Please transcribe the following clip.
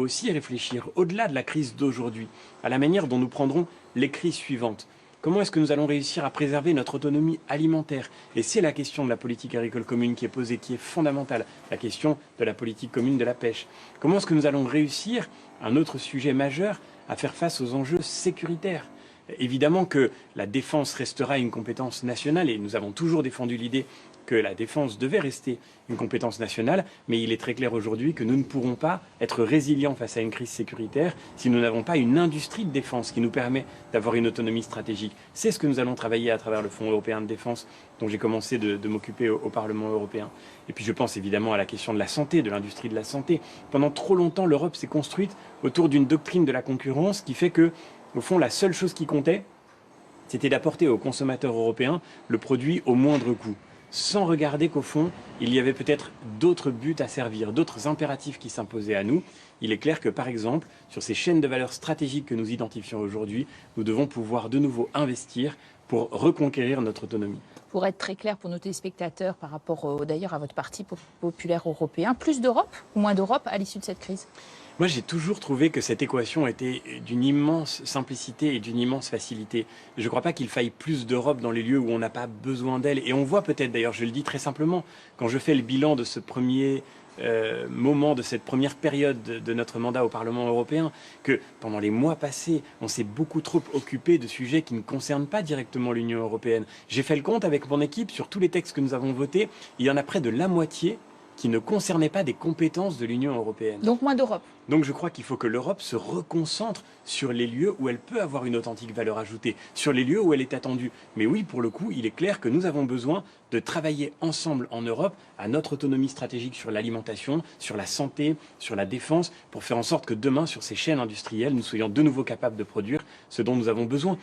Aussi réfléchir au-delà de la crise d'aujourd'hui, à la manière dont nous prendrons les crises suivantes. Comment est-ce que nous allons réussir à préserver notre autonomie alimentaire? Et c'est la question de la politique agricole commune qui est posée, qui est fondamentale, la question de la politique commune de la pêche. Comment est-ce que nous allons réussir, un autre sujet majeur, à faire face aux enjeux sécuritaires? Évidemment que la défense restera une compétence nationale et nous avons toujours défendu l'idée que la défense devait rester une compétence nationale, mais il est très clair aujourd'hui que nous ne pourrons pas être résilients face à une crise sécuritaire si nous n'avons pas une industrie de défense qui nous permet d'avoir une autonomie stratégique. C'est ce que nous allons travailler à travers le Fonds européen de défense dont j'ai commencé de m'occuper au Parlement européen. Et puis je pense évidemment à la question de la santé, de l'industrie de la santé. Pendant trop longtemps, l'Europe s'est construite autour d'une doctrine de la concurrence qui fait que, au fond, la seule chose qui comptait, c'était d'apporter aux consommateurs européens le produit au moindre coût, sans regarder qu'au fond, il y avait peut-être d'autres buts à servir, d'autres impératifs qui s'imposaient à nous. Il est clair que, par exemple, sur ces chaînes de valeur stratégiques que nous identifions aujourd'hui, nous devons pouvoir de nouveau investir pour reconquérir notre autonomie. Pour être très clair pour nos téléspectateurs par rapport d'ailleurs à votre parti populaire européen, plus d'Europe ou moins d'Europe à l'issue de cette crise? Moi, j'ai toujours trouvé que cette équation était d'une immense simplicité et d'une immense facilité. Je ne crois pas qu'il faille plus d'Europe dans les lieux où on n'a pas besoin d'elle. Et on voit peut-être, d'ailleurs, je le dis très simplement, quand je fais le bilan de ce premier moment, de cette première période de notre mandat au Parlement européen, que pendant les mois passés, on s'est beaucoup trop occupé de sujets qui ne concernent pas directement l'Union européenne. J'ai fait le compte avec mon équipe sur tous les textes que nous avons votés. Il y en a près de la moitié qui ne concernaient pas des compétences de l'Union européenne. Donc moins d'Europe. Donc je crois qu'il faut que l'Europe se reconcentre sur les lieux où elle peut avoir une authentique valeur ajoutée, sur les lieux où elle est attendue. Mais oui, pour le coup, il est clair que nous avons besoin de travailler ensemble en Europe à notre autonomie stratégique sur l'alimentation, sur la santé, sur la défense, pour faire en sorte que demain, sur ces chaînes industrielles, nous soyons de nouveau capables de produire ce dont nous avons besoin.